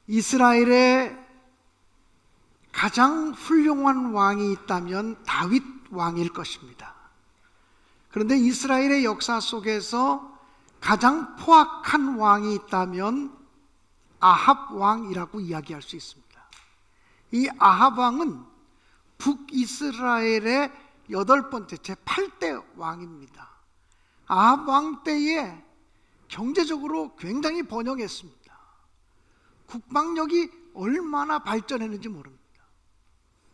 이스라엘에 가장 훌륭한 왕이 있다면 다윗 왕일 것입니다. 그런데 이스라엘의 역사 속에서 가장 포악한 왕이 있다면 아합 왕이라고 이야기할 수 있습니다. 이 아합 왕은 북이스라엘의 8번째 제8대 왕입니다. 아합 왕 때에 경제적으로 굉장히 번영했습니다. 국방력이 얼마나 발전했는지 모릅니다.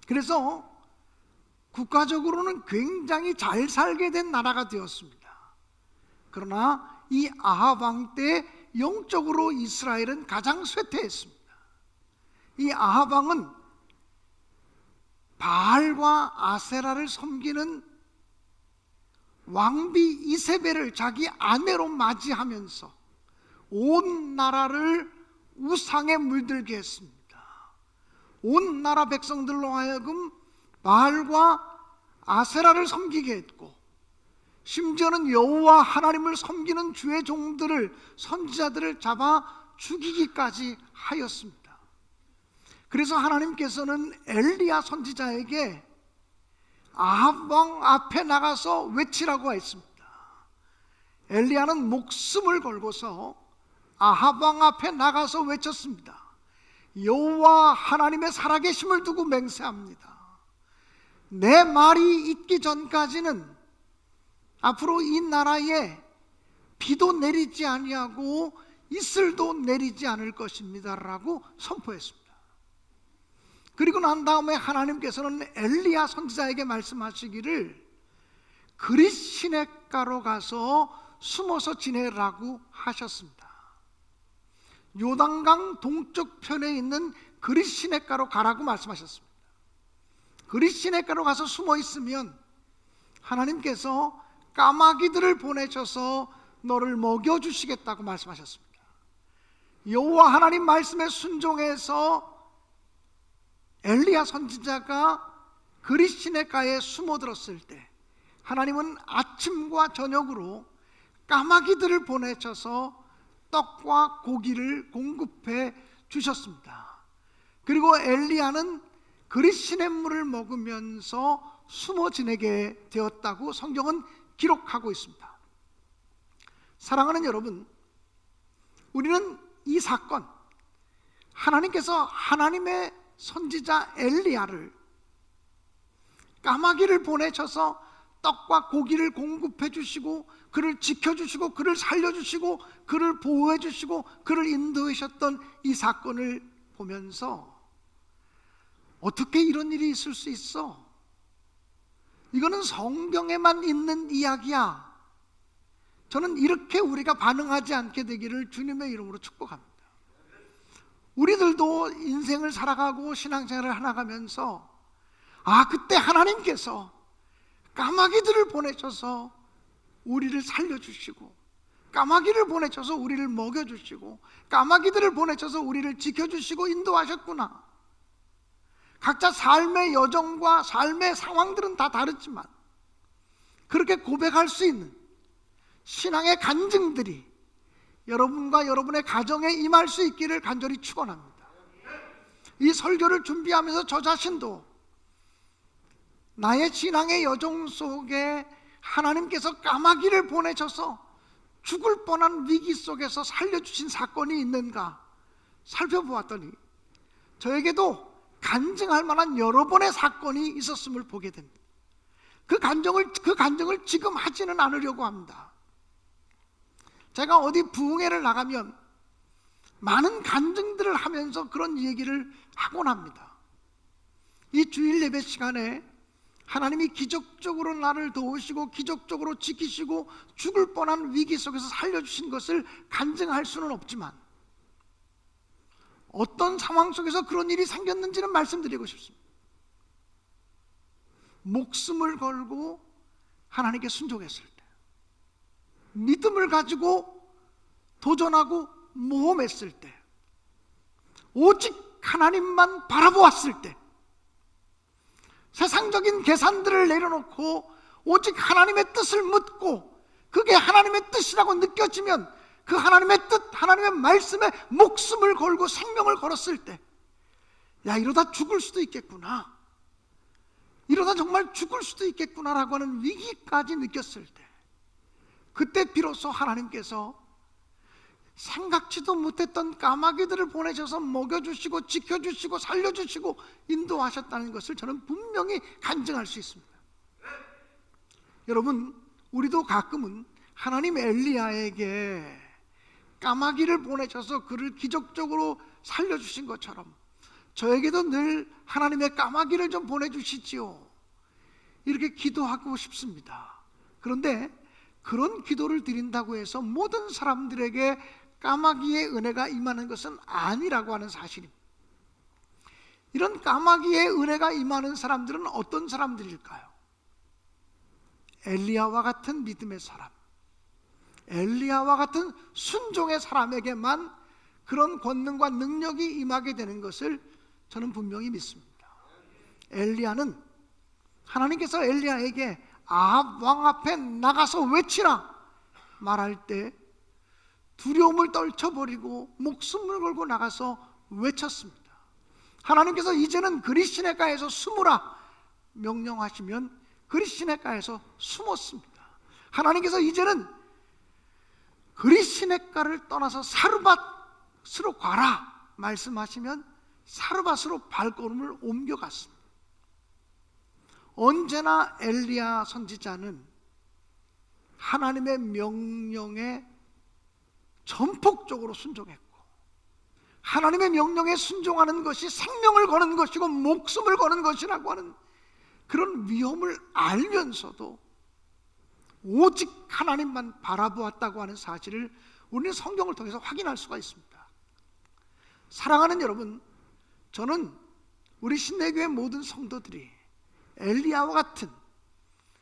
그래서 국가적으로는 굉장히 잘 살게 된 나라가 되었습니다. 그러나 이 아합 왕 때 영적으로 이스라엘은 가장 쇠퇴했습니다. 이 아합 왕은 바알과 아세라를 섬기는 왕비 이세벨을 자기 아내로 맞이하면서 온 나라를 우상에 물들게 했습니다. 온 나라 백성들로 하여금 바알과 아세라를 섬기게 했고, 심지어는 여호와 하나님을 섬기는 주의 종들을, 선지자들을 잡아 죽이기까지 하였습니다. 그래서 하나님께서는 엘리야 선지자에게 아합 왕 앞에 나가서 외치라고 했습니다. 엘리야는 목숨을 걸고서 아합 왕 앞에 나가서 외쳤습니다. 여호와 하나님의 살아계심을 두고 맹세합니다. 내 말이 있기 전까지는 앞으로 이 나라에 비도 내리지 아니하고 이슬도 내리지 않을 것입니다 라고 선포했습니다. 그리고 난 다음에 하나님께서는 엘리야 선지자에게 말씀하시기를 그릿 시냇가로 가서 숨어서 지내라고 하셨습니다. 요단강 동쪽 편에 있는 그릿 시냇가로 가라고 말씀하셨습니다. 그릿 시냇가로 가서 숨어 있으면 하나님께서 까마귀들을 보내셔서 너를 먹여주시겠다고 말씀하셨습니다. 여호와 하나님 말씀에 순종해서 엘리야 선지자가 그릿 시냇가에 숨어들었을 때 하나님은 아침과 저녁으로 까마귀들을 보내셔서 떡과 고기를 공급해 주셨습니다. 그리고 엘리야는 그릿 시냇물을 먹으면서 숨어 지내게 되었다고 성경은 기록하고 있습니다. 사랑하는 여러분, 우리는 이 사건, 하나님께서 하나님의 선지자 엘리야를 까마귀를 보내셔서 떡과 고기를 공급해 주시고 그를 지켜주시고 그를 살려주시고 그를 보호해 주시고 그를 인도하셨던 이 사건을 보면서 어떻게 이런 일이 있을 수 있어? 이거는 성경에만 있는 이야기야. 저는 이렇게 우리가 반응하지 않게 되기를 주님의 이름으로 축복합니다. 우리들도 인생을 살아가고 신앙생활을 하나가면서 그때 하나님께서 까마귀들을 보내셔서 우리를 살려주시고 까마귀를 보내셔서 우리를 먹여주시고 까마귀들을 보내셔서 우리를 지켜주시고 인도하셨구나. 각자 삶의 여정과 삶의 상황들은 다 다르지만 그렇게 고백할 수 있는 신앙의 간증들이 여러분과 여러분의 가정에 임할 수 있기를 간절히 축원합니다. 이 설교를 준비하면서 저 자신도 나의 신앙의 여정 속에 하나님께서 까마귀를 보내셔서 죽을 뻔한 위기 속에서 살려주신 사건이 있는가 살펴보았더니 저에게도 간증할 만한 여러 번의 사건이 있었음을 보게 됩니다. 그 간증을 지금 하지는 않으려고 합니다. 제가 어디 부흥회를 나가면 많은 간증들을 하면서 그런 얘기를 하곤 합니다. 이 주일 예배 시간에 하나님이 기적적으로 나를 도우시고 기적적으로 지키시고 죽을 뻔한 위기 속에서 살려주신 것을 간증할 수는 없지만 어떤 상황 속에서 그런 일이 생겼는지는 말씀드리고 싶습니다. 목숨을 걸고 하나님께 순종했을 때, 믿음을 가지고 도전하고 모험했을 때, 오직 하나님만 바라보았을 때, 세상적인 계산들을 내려놓고 오직 하나님의 뜻을 묻고 그게 하나님의 뜻이라고 느껴지면 그 하나님의 뜻, 하나님의 말씀에 목숨을 걸고 생명을 걸었을 때, 야, 이러다 죽을 수도 있겠구나, 이러다 정말 죽을 수도 있겠구나라고 하는 위기까지 느꼈을 때, 그때 비로소 하나님께서 생각지도 못했던 까마귀들을 보내셔서 먹여주시고 지켜주시고 살려주시고 인도하셨다는 것을 저는 분명히 간증할 수 있습니다. 여러분, 우리도 가끔은 하나님 엘리야에게 까마귀를 보내셔서 그를 기적적으로 살려주신 것처럼 저에게도 늘 하나님의 까마귀를 좀 보내주시지요, 이렇게 기도하고 싶습니다. 그런데 그런 기도를 드린다고 해서 모든 사람들에게 까마귀의 은혜가 임하는 것은 아니라고 하는 사실입니다. 이런 까마귀의 은혜가 임하는 사람들은 어떤 사람들일까요? 엘리야와 같은 믿음의 사람, 엘리야와 같은 순종의 사람에게만 그런 권능과 능력이 임하게 되는 것을 저는 분명히 믿습니다. 엘리야는, 하나님께서 엘리야에게 아합 왕 앞에 나가서 외치라 말할 때 두려움을 떨쳐버리고 목숨을 걸고 나가서 외쳤습니다. 하나님께서 이제는 그릿시네가에서 숨으라 명령하시면 그릿시네가에서 숨었습니다. 하나님께서 이제는 그릿시네가를 떠나서 사르밧으로 가라 말씀하시면 사르밧으로 발걸음을 옮겨갔습니다. 언제나 엘리야 선지자는 하나님의 명령에 전폭적으로 순종했고, 하나님의 명령에 순종하는 것이 생명을 거는 것이고 목숨을 거는 것이라고 하는 그런 위험을 알면서도 오직 하나님만 바라보았다고 하는 사실을 우리는 성경을 통해서 확인할 수가 있습니다. 사랑하는 여러분, 저는 우리 신내교회 모든 성도들이 엘리야와 같은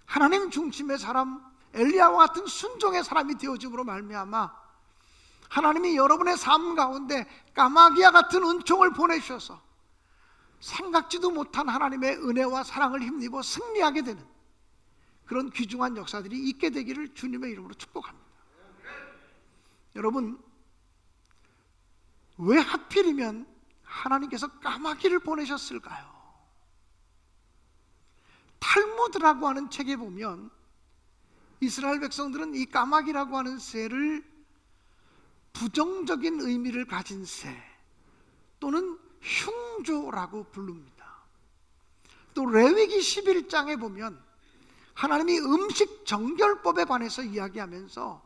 하나님 중심의 사람, 엘리야와 같은 순종의 사람이 되어짐으로 말미암아 하나님이 여러분의 삶 가운데 까마귀와 같은 은총을 보내주셔서 생각지도 못한 하나님의 은혜와 사랑을 힘입어 승리하게 되는 그런 귀중한 역사들이 있게 되기를 주님의 이름으로 축복합니다. 여러분, 왜 하필이면 하나님께서 까마귀를 보내셨을까요? 탈무드라고 하는 책에 보면 이스라엘 백성들은 이 까마귀라고 하는 새를 부정적인 의미를 가진 새 또는 흉조라고 부릅니다. 또 레위기 11장에 보면 하나님이 음식 정결법에 관해서 이야기하면서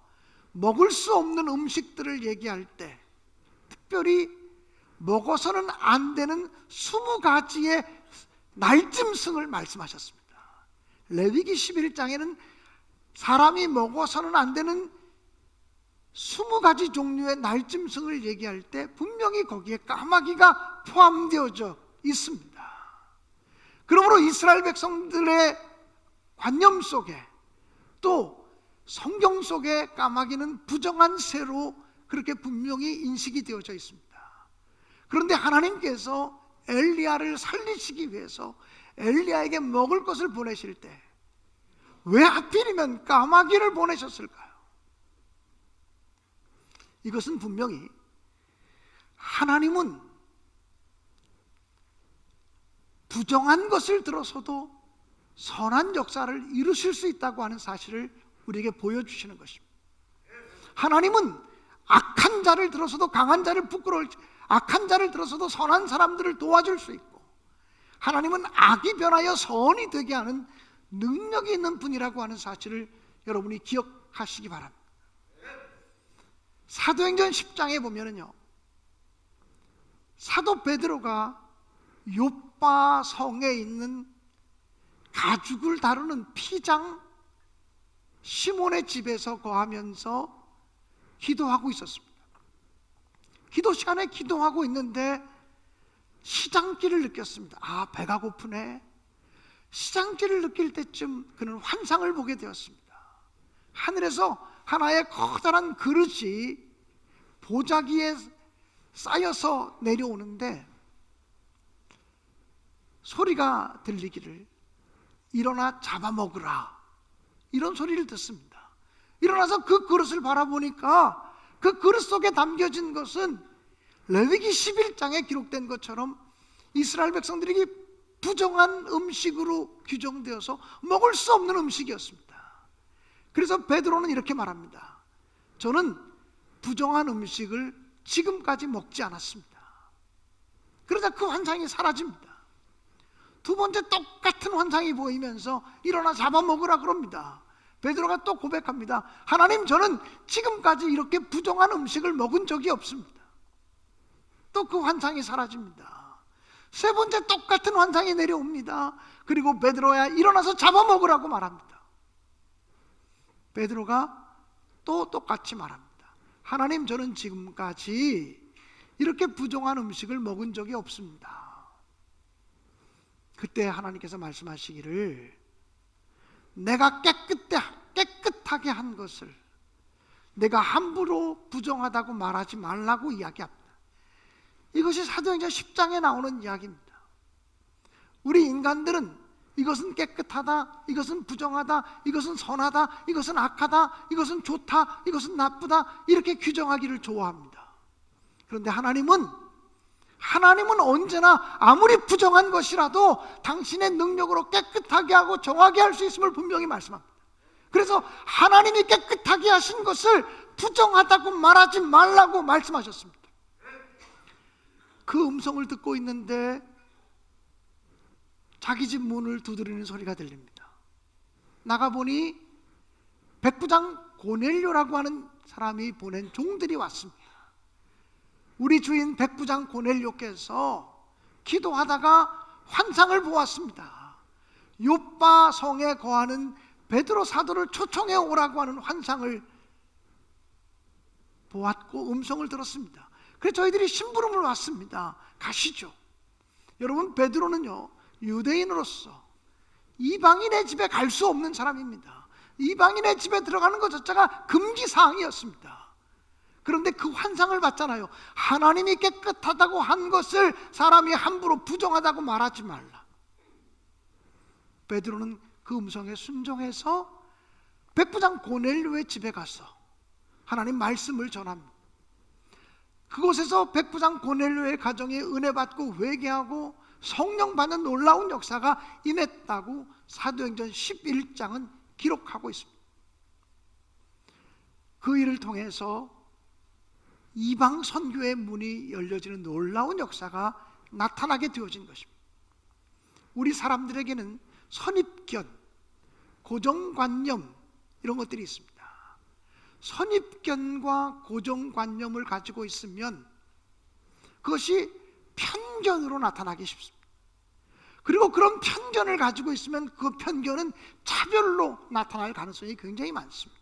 먹을 수 없는 음식들을 얘기할 때 특별히 먹어서는 안 되는 20가지의 날짐승을 말씀하셨습니다. 레위기 11장에는 사람이 먹어서는 안 되는 20가지 종류의 날짐승을 얘기할 때 분명히 거기에 까마귀가 포함되어져 있습니다. 그러므로 이스라엘 백성들의 관념 속에 또 성경 속에 까마귀는 부정한 새로 그렇게 분명히 인식이 되어져 있습니다. 그런데 하나님께서 엘리야를 살리시기 위해서 엘리야에게 먹을 것을 보내실 때 왜 하필이면 까마귀를 보내셨을까요? 이것은 분명히 하나님은 부정한 것을 들어서도 선한 역사를 이루실 수 있다고 하는 사실을 우리에게 보여주시는 것입니다. 하나님은 악한 자를 들어서도 강한 자를 부끄러울, 악한 자를 들어서도 선한 사람들을 도와줄 수 있고, 하나님은 악이 변하여 선이 되게 하는 능력이 있는 분이라고 하는 사실을 여러분이 기억하시기 바랍니다. 사도행전 10장에 보면은요, 사도 베드로가 요빠 성에 있는 가죽을 다루는 피장 시몬의 집에서 거하면서 기도하고 있었습니다. 기도 시간에 기도하고 있는데 시장기를 느꼈습니다. 아, 배가 고프네. 시장기를 느낄 때쯤 그는 환상을 보게 되었습니다. 하늘에서 하나의 커다란 그릇이 보자기에 쌓여서 내려오는데 소리가 들리기를 일어나 잡아먹으라, 이런 소리를 듣습니다. 일어나서 그 그릇을 바라보니까 그 그릇 속에 담겨진 것은 레위기 11장에 기록된 것처럼 이스라엘 백성들에게 부정한 음식으로 규정되어서 먹을 수 없는 음식이었습니다. 그래서 베드로는 이렇게 말합니다. 저는 부정한 음식을 지금까지 먹지 않았습니다. 그러자 그 환상이 사라집니다. 두 번째 똑같은 환상이 보이면서 일어나 잡아먹으라 그럽니다. 베드로가 또 고백합니다. 하나님, 저는 지금까지 이렇게 부정한 음식을 먹은 적이 없습니다. 또 그 환상이 사라집니다. 세 번째 똑같은 환상이 내려옵니다. 그리고 베드로야, 일어나서 잡아먹으라고 말합니다. 베드로가 또 똑같이 말합니다. 하나님, 저는 지금까지 이렇게 부정한 음식을 먹은 적이 없습니다. 그때 하나님께서 말씀하시기를 내가 깨끗하게 한 것을 내가 함부로 부정하다고 말하지 말라고 이야기합니다. 이것이 사도행전 10장에 나오는 이야기입니다. 우리 인간들은 이것은 깨끗하다, 이것은 부정하다, 이것은 선하다, 이것은 악하다, 이것은 좋다, 이것은 나쁘다, 이렇게 규정하기를 좋아합니다. 그런데 하나님은 언제나 아무리 부정한 것이라도 당신의 능력으로 깨끗하게 하고 정하게 할 수 있음을 분명히 말씀합니다. 그래서 하나님이 깨끗하게 하신 것을 부정하다고 말하지 말라고 말씀하셨습니다. 그 음성을 듣고 있는데 자기 집 문을 두드리는 소리가 들립니다. 나가보니 백부장 고넬료라고 하는 사람이 보낸 종들이 왔습니다. 우리 주인 백부장 고넬료께서 기도하다가 환상을 보았습니다. 요빠 성에 거하는 베드로 사도를 초청해 오라고 하는 환상을 보았고 음성을 들었습니다. 그래서 저희들이 심부름을 왔습니다. 가시죠. 여러분, 베드로는요, 유대인으로서 이방인의 집에 갈 수 없는 사람입니다. 이방인의 집에 들어가는 것 자체가 금기사항이었습니다. 그런데 그 환상을 봤잖아요. 하나님이 깨끗하다고 한 것을 사람이 함부로 부정하다고 말하지 말라. 베드로는 그 음성에 순종해서 백부장 고넬료의 집에 가서 하나님 말씀을 전합니다. 그곳에서 백부장 고넬료의 가정에 은혜 받고 회개하고 성령 받는 놀라운 역사가 임했다고 사도행전 11장은 기록하고 있습니다. 그 일을 통해서 이방 선교의 문이 열려지는 놀라운 역사가 나타나게 되어진 것입니다. 우리 사람들에게는 선입견, 고정관념 이런 것들이 있습니다. 선입견과 고정관념을 가지고 있으면 그것이 편견으로 나타나기 쉽습니다. 그리고 그런 편견을 가지고 있으면 그 편견은 차별로 나타날 가능성이 굉장히 많습니다.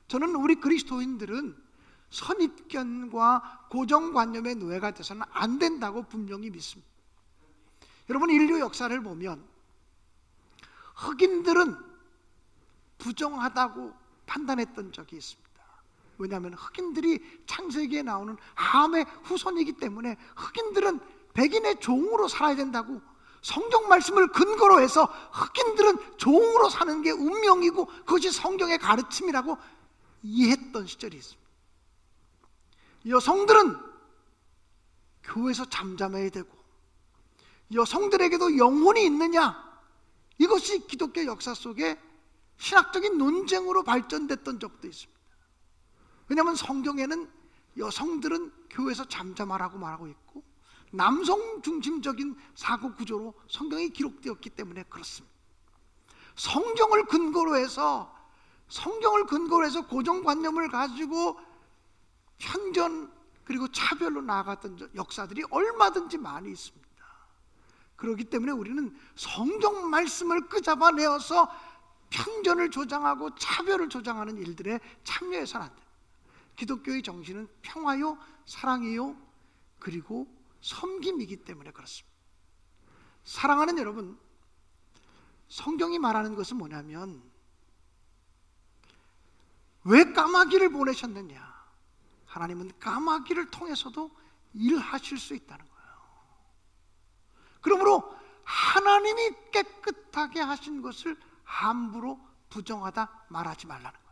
저는 우리 그리스도인들은 선입견과 고정관념의 노예가 돼서는 안 된다고 분명히 믿습니다. 여러분, 인류 역사를 보면 흑인들은 부정하다고 판단했던 적이 있습니다. 왜냐하면 흑인들이 창세기에 나오는 함의 후손이기 때문에 흑인들은 백인의 종으로 살아야 된다고 성경 말씀을 근거로 해서 흑인들은 종으로 사는 게 운명이고 그것이 성경의 가르침이라고 이해했던 시절이 있습니다. 여성들은 교회에서 잠잠해야 되고 여성들에게도 영혼이 있느냐, 이것이 기독교 역사 속에 신학적인 논쟁으로 발전됐던 적도 있습니다. 왜냐하면 성경에는 여성들은 교회에서 잠잠하라고 말하고 있고 남성 중심적인 사고 구조로 성경이 기록되었기 때문에 그렇습니다. 성경을 근거로 해서 고정관념을 가지고 편견 그리고 차별로 나아갔던 역사들이 얼마든지 많이 있습니다. 그렇기 때문에 우리는 성경 말씀을 끄잡아내어서 편견을 조장하고 차별을 조장하는 일들에 참여해서는 안 됩니다. 기독교의 정신은 평화요, 사랑이요, 그리고 섬김이기 때문에 그렇습니다. 사랑하는 여러분, 성경이 말하는 것은 뭐냐면 왜 까마귀를 보내셨느냐? 하나님은 까마귀를 통해서도 일하실 수 있다는 거예요. 그러므로 하나님이 깨끗하게 하신 것을 함부로 부정하다 말하지 말라는 거예요.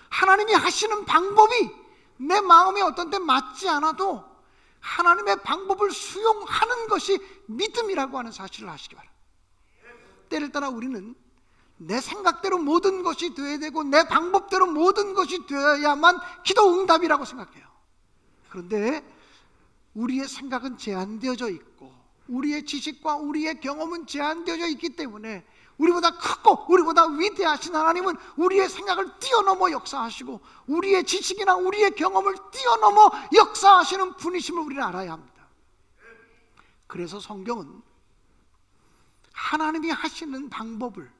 하나님이 하시는 방법이 내 마음이 어떤 때 맞지 않아도 하나님의 방법을 수용하는 것이 믿음이라고 하는 사실을 아시기 바랍니다. 때를 따라 우리는 내 생각대로 모든 것이 되어야 되고 내 방법대로 모든 것이 되어야만 기도 응답이라고 생각해요. 그런데 우리의 생각은 제한되어져 있고 우리의 지식과 우리의 경험은 제한되어져 있기 때문에 우리보다 크고 우리보다 위대하신 하나님은 우리의 생각을 뛰어넘어 역사하시고 우리의 지식이나 우리의 경험을 뛰어넘어 역사하시는 분이심을 우리는 알아야 합니다. 그래서 성경은 하나님이 하시는 방법을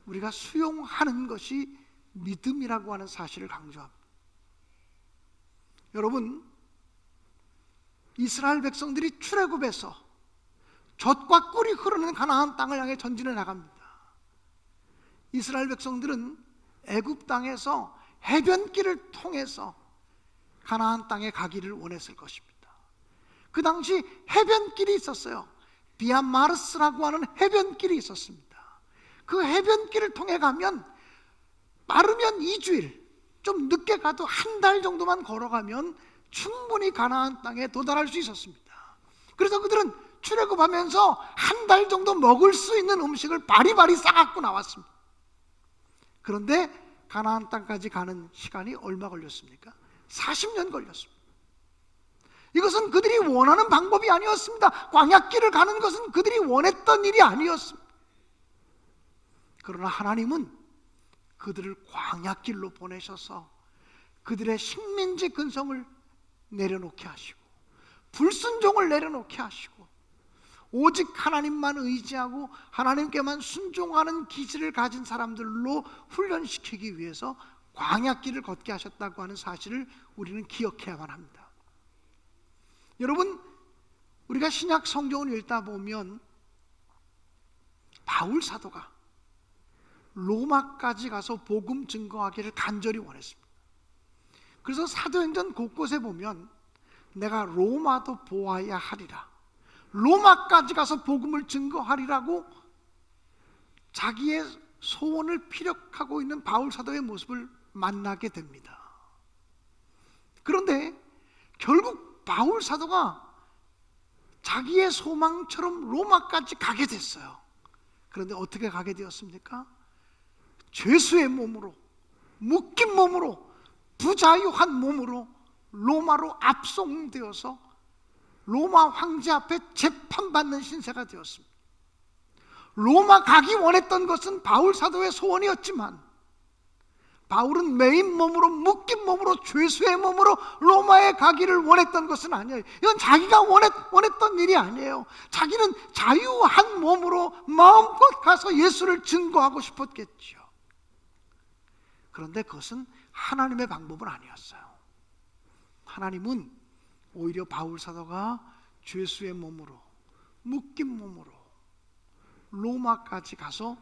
우리가 수용하는 것이 믿음이라고 하는 사실을 강조합니다. 여러분, 이스라엘 백성들이 출애굽에서 젖과 꿀이 흐르는 가나안 땅을 향해 전진해 나갑니다. 이스라엘 백성들은 애굽 땅에서 해변길을 통해서 가나안 땅에 가기를 원했을 것입니다. 그 당시 해변길이 있었어요. 비아마르스라고 하는 해변길이 있었습니다. 그 해변길을 통해 가면 빠르면 2주일, 좀 늦게 가도 한 달 정도만 걸어가면 충분히 가나안 땅에 도달할 수 있었습니다. 그래서 그들은 출애굽하면서 한 달 정도 먹을 수 있는 음식을 바리바리 싸갖고 나왔습니다. 그런데 가나안 땅까지 가는 시간이 얼마 걸렸습니까? 40년 걸렸습니다. 이것은 그들이 원하는 방법이 아니었습니다. 광야길을 가는 것은 그들이 원했던 일이 아니었습니다. 그러나 하나님은 그들을 광야길로 보내셔서 그들의 식민지 근성을 내려놓게 하시고 불순종을 내려놓게 하시고 오직 하나님만 의지하고 하나님께만 순종하는 기질을 가진 사람들로 훈련시키기 위해서 광야길을 걷게 하셨다고 하는 사실을 우리는 기억해야만 합니다. 여러분, 우리가 신약 성경을 읽다 보면 바울 사도가 로마까지 가서 복음 증거하기를 간절히 원했습니다. 그래서 사도행전 곳곳에 보면 내가 로마도 보아야 하리라, 로마까지 가서 복음을 증거하리라고 자기의 소원을 피력하고 있는 바울 사도의 모습을 만나게 됩니다. 그런데 결국 바울 사도가 자기의 소망처럼 로마까지 가게 됐어요. 그런데 어떻게 가게 되었습니까? 죄수의 몸으로, 묶인 몸으로, 부자유한 몸으로 로마로 압송되어서 로마 황제 앞에 재판받는 신세가 되었습니다. 로마 가기 원했던 것은 바울 사도의 소원이었지만 바울은 메인 몸으로, 묶인 몸으로, 죄수의 몸으로 로마에 가기를 원했던 것은 아니에요. 이건 자기가 원했던 일이 아니에요. 자기는 자유한 몸으로 마음껏 가서 예수를 증거하고 싶었겠죠. 그런데 그것은 하나님의 방법은 아니었어요. 하나님은 오히려 바울 사도가 죄수의 몸으로, 묶인 몸으로 로마까지 가서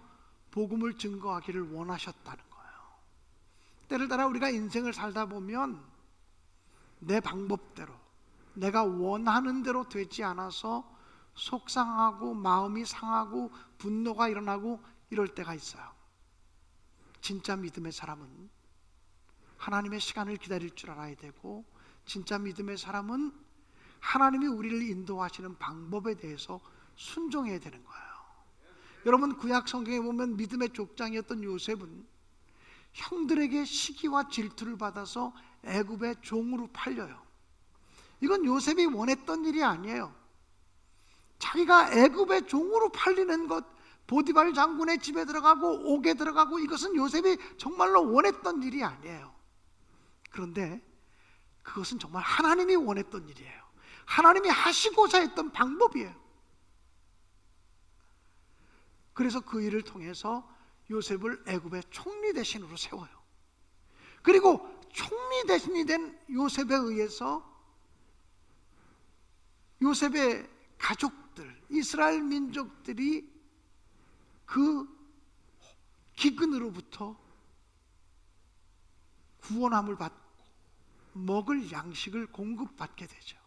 복음을 증거하기를 원하셨다는 거예요. 때를 따라 우리가 인생을 살다 보면 내 방법대로, 내가 원하는 대로 되지 않아서 속상하고 마음이 상하고 분노가 일어나고 이럴 때가 있어요. 진짜 믿음의 사람은 하나님의 시간을 기다릴 줄 알아야 되고, 진짜 믿음의 사람은 하나님이 우리를 인도하시는 방법에 대해서 순종해야 되는 거예요. 여러분, 구약 성경에 보면 믿음의 족장이었던 요셉은 형들에게 시기와 질투를 받아서 애굽의 종으로 팔려요. 이건 요셉이 원했던 일이 아니에요. 자기가 애굽의 종으로 팔리는 것, 보디발 장군의 집에 들어가고 옥에 들어가고, 이것은 요셉이 정말로 원했던 일이 아니에요. 그런데 그것은 정말 하나님이 원했던 일이에요. 하나님이 하시고자 했던 방법이에요. 그래서 그 일을 통해서 요셉을 애굽의 총리 대신으로 세워요. 그리고 총리 대신이 된 요셉에 의해서 요셉의 가족들, 이스라엘 민족들이 그 기근으로부터 구원함을 받고 먹을 양식을 공급받게 되죠.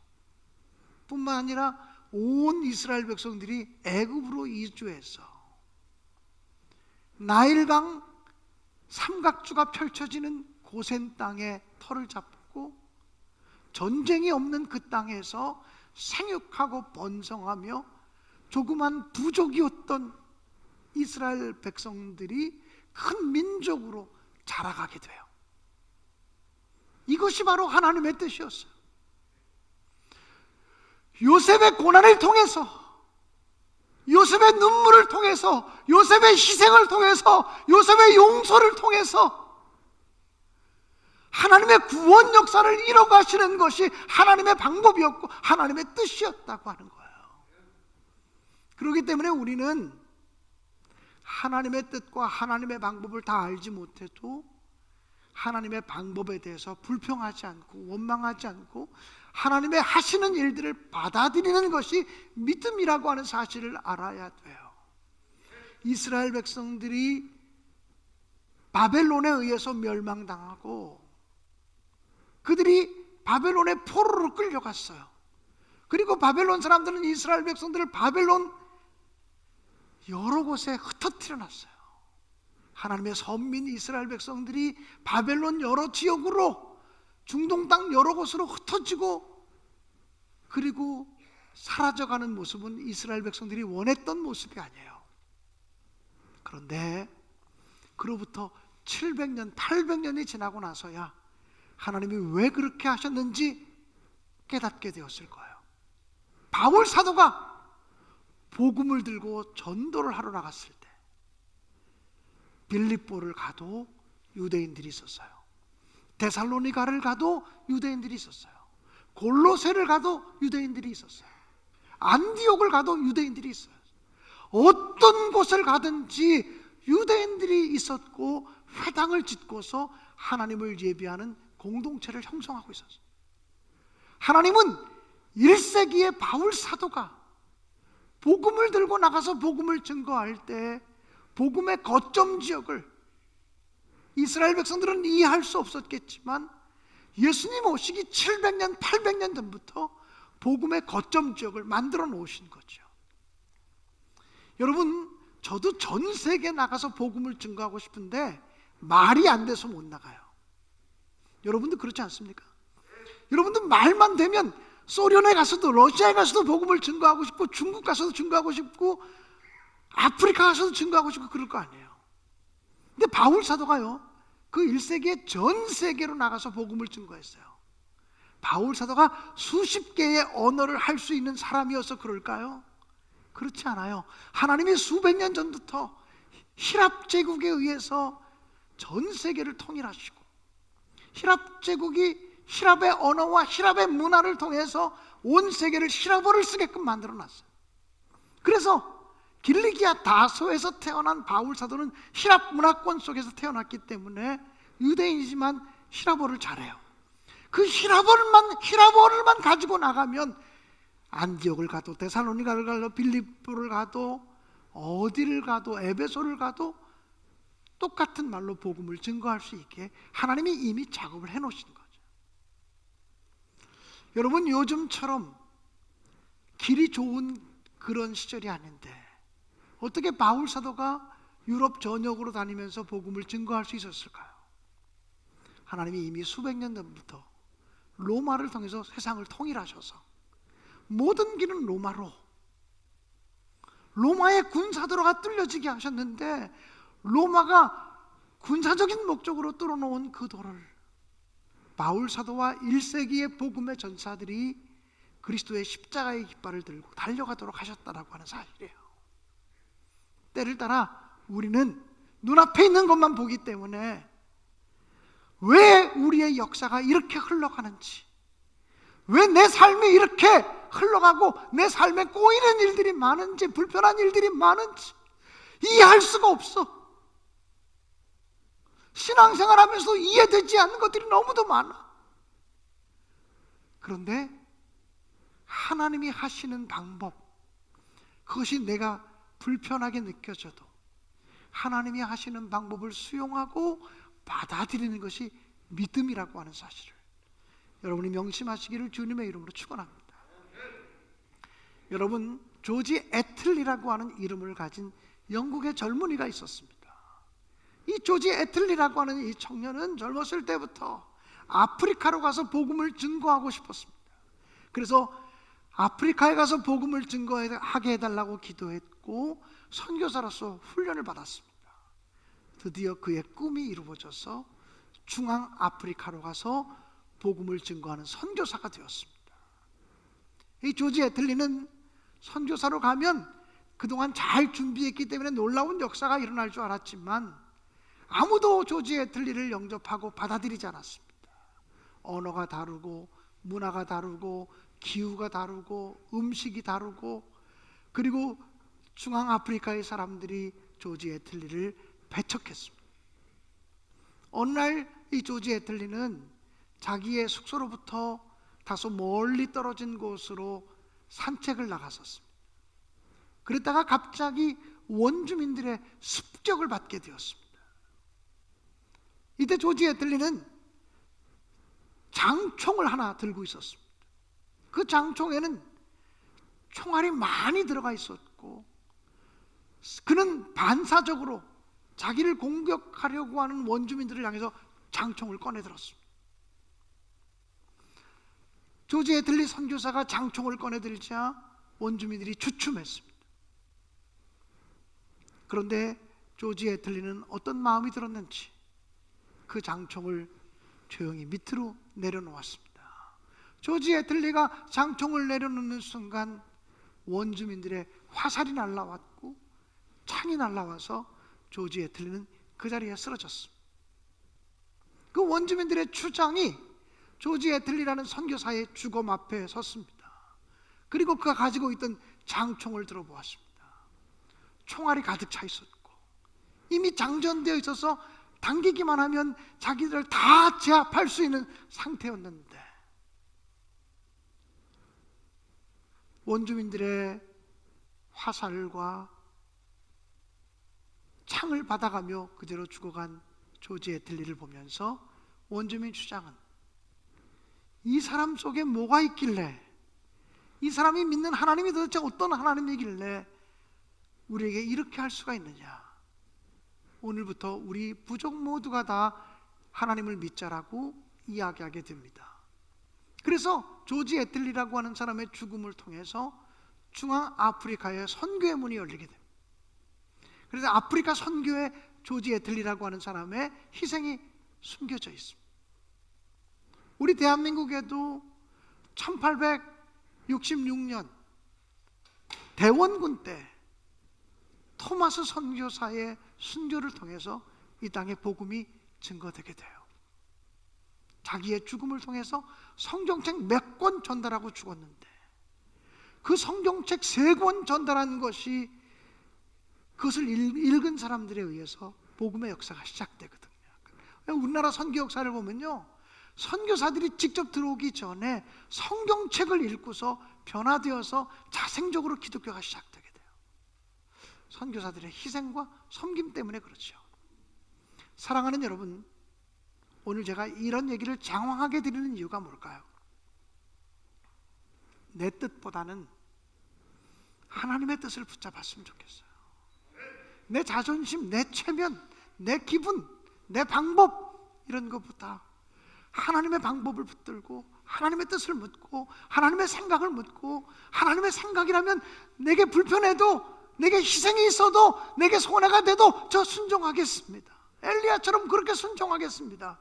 뿐만 아니라 온 이스라엘 백성들이 애굽으로 이주해서 나일강 삼각주가 펼쳐지는 고센 땅에 터를 잡고 전쟁이 없는 그 땅에서 생육하고 번성하며 조그만 부족이었던 이스라엘 백성들이 큰 민족으로 자라가게 돼요. 이것이 바로 하나님의 뜻이었어요. 요셉의 고난을 통해서, 요셉의 눈물을 통해서, 요셉의 희생을 통해서, 요셉의 용서를 통해서 하나님의 구원 역사를 이뤄가시는 것이 하나님의 방법이었고 하나님의 뜻이었다고 하는 거예요. 그렇기 때문에 우리는 하나님의 뜻과 하나님의 방법을 다 알지 못해도 하나님의 방법에 대해서 불평하지 않고 원망하지 않고 하나님의 하시는 일들을 받아들이는 것이 믿음이라고 하는 사실을 알아야 돼요. 이스라엘 백성들이 바벨론에 의해서 멸망당하고 그들이 바벨론의 포로로 끌려갔어요. 그리고 바벨론 사람들은 이스라엘 백성들을 바벨론 여러 곳에 흩어뜨려 놨어요. 하나님의 선민 이스라엘 백성들이 바벨론 여러 지역으로, 중동 땅 여러 곳으로 흩어지고 그리고 사라져가는 모습은 이스라엘 백성들이 원했던 모습이 아니에요. 그런데 그로부터 700년, 800년이 지나고 나서야 하나님이 왜 그렇게 하셨는지 깨닫게 되었을 거예요. 바울 사도가 복음을 들고 전도를 하러 나갔을 때 빌립보를 가도 유대인들이 있었어요. 데살로니가를 가도 유대인들이 있었어요. 골로새를 가도 유대인들이 있었어요. 안디옥을 가도 유대인들이 있어요. 어떤 곳을 가든지 유대인들이 있었고 회당을 짓고서 하나님을 예비하는 공동체를 형성하고 있었어요. 하나님은 1세기의 바울 사도가 복음을 들고 나가서 복음을 증거할 때 복음의 거점 지역을 이스라엘 백성들은 이해할 수 없었겠지만 예수님 오시기 700년, 800년 전부터 복음의 거점 지역을 만들어 놓으신 거죠. 여러분, 저도 전 세계에 나가서 복음을 증거하고 싶은데 말이 안 돼서 못 나가요. 여러분도 그렇지 않습니까? 여러분도 말만 되면 소련에 가서도 러시아에 가서도 복음을 증거하고 싶고 중국 가서도 증거하고 싶고 아프리카 가서도 증거하고 싶고 그럴 거 아니에요. 근데 바울 사도가요, 그 1세기에 전 세계로 나가서 복음을 증거했어요. 바울 사도가 수십 개의 언어를 할 수 있는 사람이어서 그럴까요? 그렇지 않아요. 하나님이 수백 년 전부터 히랍 제국에 의해서 전 세계를 통일하시고 히랍 제국이 히랍의 언어와 히랍의 문화를 통해서 온 세계를 히랍어를 쓰게끔 만들어 놨어요. 그래서 길리기아 다소에서 태어난 바울 사도는 히랍 문화권 속에서 태어났기 때문에 유대인이지만 히랍어를 잘해요. 그 히랍어를만 가지고 나가면 안디옥을 가도 데살로니가를 가도 빌립보를 가도 어디를 가도 에베소를 가도 똑같은 말로 복음을 증거할 수 있게 하나님이 이미 작업을 해놓으신 거죠. 여러분, 요즘처럼 길이 좋은 그런 시절이 아닌데 어떻게 바울 사도가 유럽 전역으로 다니면서 복음을 증거할 수 있었을까요? 하나님이 이미 수백 년 전부터 로마를 통해서 세상을 통일하셔서 모든 길은 로마로, 로마의 군사도로가 뚫려지게 하셨는데 로마가 군사적인 목적으로 뚫어놓은 그 도를 바울 사도와 1세기의 복음의 전사들이 그리스도의 십자가의 깃발을 들고 달려가도록 하셨다라고 하는 사실이에요. 때를 따라 우리는 눈앞에 있는 것만 보기 때문에 왜 우리의 역사가 이렇게 흘러가는지, 왜 내 삶이 이렇게 흘러가고 내 삶에 꼬이는 일들이 많은지, 불편한 일들이 많은지 이해할 수가 없어. 신앙생활하면서 이해되지 않는 것들이 너무도 많아. 그런데 하나님이 하시는 방법, 그것이 내가 불편하게 느껴져도 하나님이 하시는 방법을 수용하고 받아들이는 것이 믿음이라고 하는 사실을 여러분이 명심하시기를 주님의 이름으로 축원합니다. 여러분, 조지 애틀리라고 하는 이름을 가진 영국의 젊은이가 있었습니다. 이 조지 애틀리라고 하는 이 청년은 젊었을 때부터 아프리카로 가서 복음을 증거하고 싶었습니다. 그래서 아프리카에 가서 복음을 증거하게 해달라고 기도했고 선교사로서 훈련을 받았습니다. 드디어 그의 꿈이 이루어져서 중앙 아프리카로 가서 복음을 증거하는 선교사가 되었습니다. 이 조지 애틀리는 선교사로 가면 그동안 잘 준비했기 때문에 놀라운 역사가 일어날 줄 알았지만 아무도 조지 애틀리를 영접하고 받아들이지 않았습니다. 언어가 다르고 문화가 다르고 기후가 다르고 음식이 다르고, 그리고 중앙 아프리카의 사람들이 조지 애틀리를 배척했습니다. 어느 날 이 조지 애틀리는 자기의 숙소로부터 다소 멀리 떨어진 곳으로 산책을 나갔었습니다. 그랬다가 갑자기 원주민들의 습격을 받게 되었습니다. 이때 조지 애틀리는 장총을 하나 들고 있었습니다. 그 장총에는 총알이 많이 들어가 있었고 그는 반사적으로 자기를 공격하려고 하는 원주민들을 향해서 장총을 꺼내 들었습니다. 조지 애틀리 선교사가 장총을 꺼내 들자 원주민들이 주춤했습니다. 그런데 조지 애틀리는 어떤 마음이 들었는지 그 장총을 조용히 밑으로 내려놓았습니다. 조지 애틀리가 장총을 내려놓는 순간 원주민들의 화살이 날라왔고 창이 날라와서 조지 애틀리는 그 자리에 쓰러졌습니다. 그 원주민들의 추장이 조지 애틀리라는 선교사의 주검 앞에 섰습니다. 그리고 그가 가지고 있던 장총을 들어보았습니다. 총알이 가득 차 있었고 이미 장전되어 있어서 당기기만 하면 자기들을 다 제압할 수 있는 상태였는데 원주민들의 화살과 창을 받아가며 그대로 죽어간 조지 애틀리를 보면서 원주민 주장은 이 사람 속에 뭐가 있길래, 이 사람이 믿는 하나님이 도대체 어떤 하나님이길래 우리에게 이렇게 할 수가 있느냐, 오늘부터 우리 부족 모두가 다 하나님을 믿자라고 이야기하게 됩니다. 그래서 조지 애틀리라고 하는 사람의 죽음을 통해서 중앙 아프리카의 선교의 문이 열리게 됩니다. 그래서 아프리카 선교에 조지 애틀리라고 하는 사람의 희생이 숨겨져 있습니다. 우리 대한민국에도 1866년 대원군 때 토마스 선교사의 순교를 통해서 이 땅에 복음이 증거되게 돼요. 자기의 죽음을 통해서 성경책 몇 권 전달하고 죽었는데 그 성경책 3권 전달한 것이 그것을 읽은 사람들에 의해서 복음의 역사가 시작되거든요. 우리나라 선교 역사를 보면요, 선교사들이 직접 들어오기 전에 성경책을 읽고서 변화되어서 자생적으로 기독교가 시작되게 돼요. 선교사들의 희생과 섬김 때문에 그렇죠. 사랑하는 여러분, 오늘 제가 이런 얘기를 장황하게 드리는 이유가 뭘까요? 내 뜻보다는 하나님의 뜻을 붙잡았으면 좋겠어요. 내 자존심, 내 체면, 내 기분, 내 방법 이런 것보다 하나님의 방법을 붙들고 하나님의 뜻을 묻고 하나님의 생각을 묻고, 하나님의 생각이라면 내게 불편해도, 내게 희생이 있어도, 내게 손해가 돼도 저 순종하겠습니다. 엘리야처럼 그렇게 순종하겠습니다.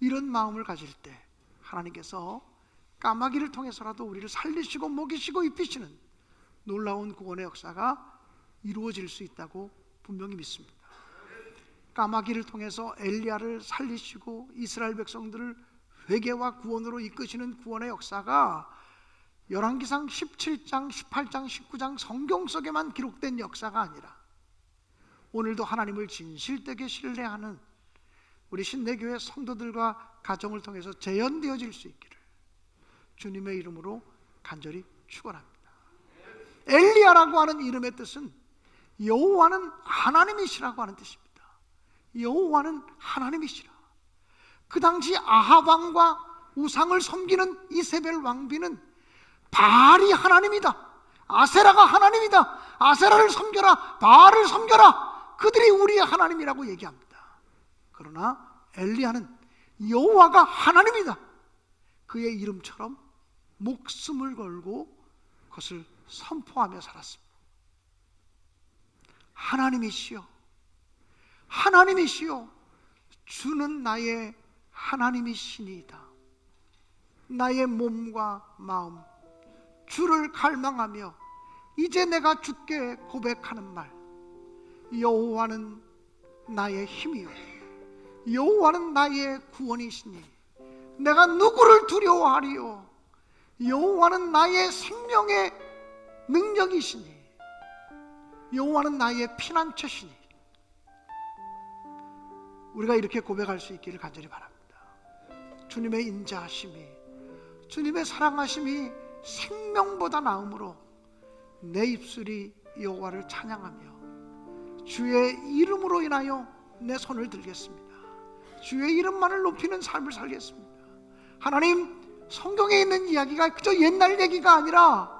이런 마음을 가질 때 하나님께서 까마귀를 통해서라도 우리를 살리시고 먹이시고 입히시는 놀라운 구원의 역사가 이루어질 수 있다고 분명히 믿습니다. 까마귀를 통해서 엘리야를 살리시고 이스라엘 백성들을 회개와 구원으로 이끄시는 구원의 역사가 열왕기상 17장, 18장, 19장 성경 속에만 기록된 역사가 아니라 오늘도 하나님을 진실되게 신뢰하는 우리 신내교회 성도들과 가정을 통해서 재현되어질 수 있기를 주님의 이름으로 간절히 축원합니다. 엘리야라고 하는 이름의 뜻은 여호와는 하나님이시라고 하는 뜻입니다. 여호와는 하나님이시라. 그 당시 아합 왕과 우상을 섬기는 이세벨 왕비는 바알이 하나님이다, 아세라가 하나님이다, 아세라를 섬겨라, 바알을 섬겨라, 그들이 우리의 하나님이라고 얘기합니다. 그러나 엘리야는 여호와가 하나님이다, 그의 이름처럼 목숨을 걸고 그것을 선포하며 살았습니다. 하나님이시여, 하나님이시여, 주는 나의 하나님이시니이다. 나의 몸과 마음 주를 갈망하며 이제 내가 주께 고백하는 말, 여호와는 나의 힘이요 여호와는 나의 구원이시니 내가 누구를 두려워하리요. 여호와는 나의 생명의 능력이시니 여호와는 나의 피난처시니. 우리가 이렇게 고백할 수 있기를 간절히 바랍니다. 주님의 인자하심이, 주님의 사랑하심이 생명보다 나음으로 내 입술이 여호와를 찬양하며 주의 이름으로 인하여 내 손을 들겠습니다. 주의 이름만을 높이는 삶을 살겠습니다. 하나님, 성경에 있는 이야기가 그저 옛날 얘기가 아니라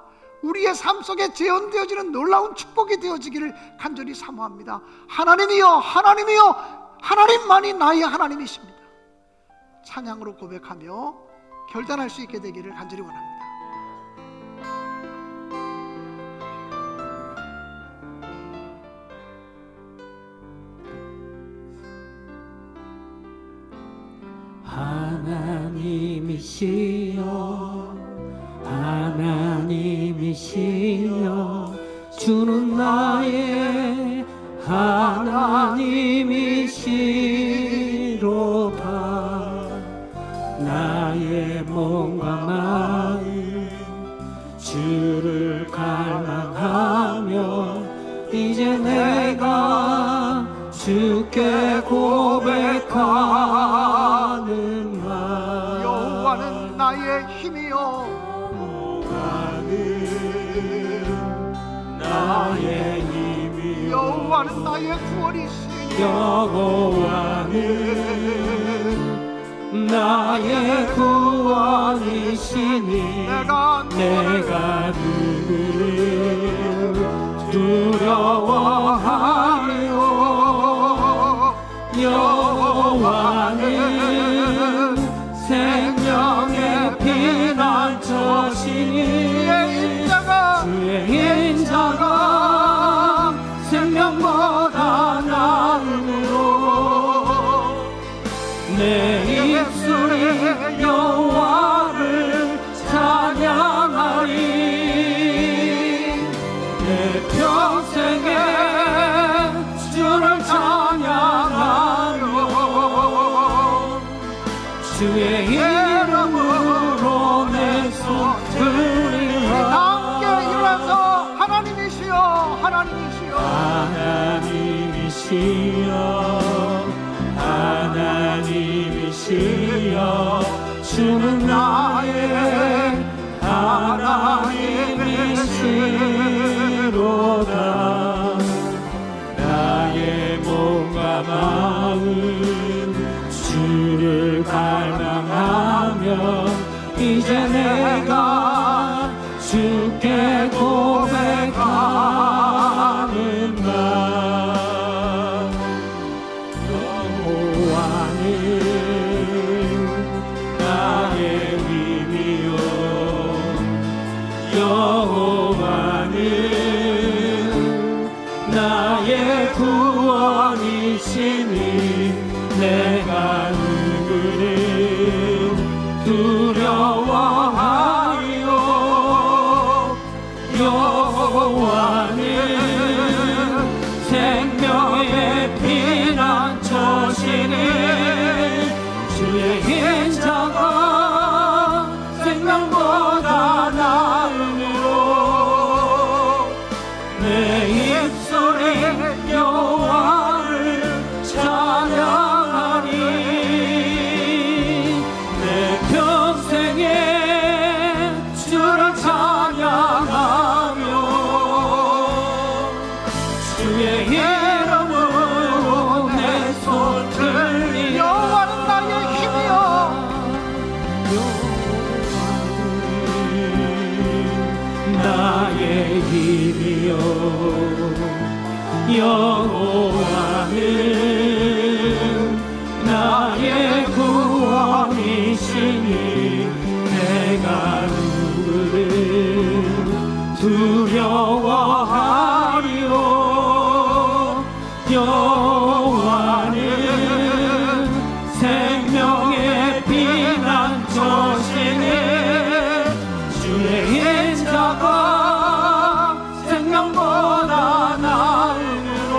우리의 삶 속에 재현되어지는 놀라운 축복이 되어지기를 간절히 사모합니다. 하나님이여, 하나님이여, 하나님만이 나의 하나님이십니다. 찬양으로 고백하며 결단할 수 있게 되기를 간절히 원합니다. 하나님이시여, 하나님이시여, 주는 나의 하나님이시로다. 나의 몸과 마음 주를 갈망하며 이제 내가 주께 고백하는 말, 여호와는 나의 힘이요 여호와는 나의 힘이요 여호와는 나의 구원이시니 여호와는 나의 구원이시니 내가 누구를 두려워하리요. 여호와는 생명의 피난처시니 주의 인자가 생명보다 나음으로 내 입술이 여호와를 찬양하리. 내 평생에 주를 찬양하며 주의 이름으로 내 손 들리라. 함께 일어나서 하나님이시여, 하나님이시여, 하나님이시여, 하나님이시여, 주는 나의 하나님이시로다. 나의 몸과 마음 주를 갈망하며 이제 내가 주께 고백하는 날, 여호와는 나의 힘이요 여호와는 나의 구원이시니 내가 누구를 두려워하리요. 여호와는 생명의 피난처시니 주의 인자가 생명보다 나음으로 내 입술이 여호와를 찬양하리. 내 평생에 주를 찬양하며 주의 이름으로 내 손 들리. 여호와는 나의 힘이여 나의 힘이요 여호와는 두려워하리오. 여호와는 생명의 피난처시니 주의 인자가 생명보다 나으므로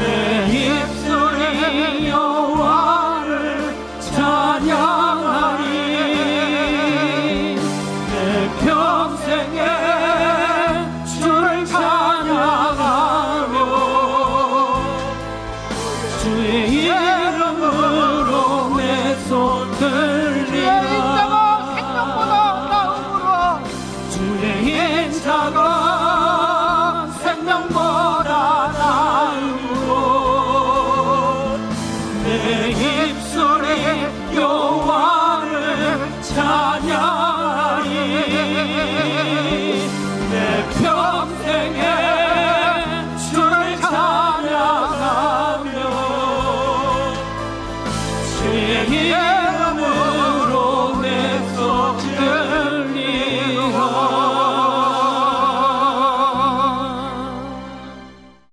내 입술이 여호와를 찬양하리. 내 평생에 주를 찬양하며 주의 이름으로 내 손 들리라. 주의 인자가 생명보다 나으므로 내 입술이 여호와를 찬양하리. 내 평생에 주를 찬양하며 주의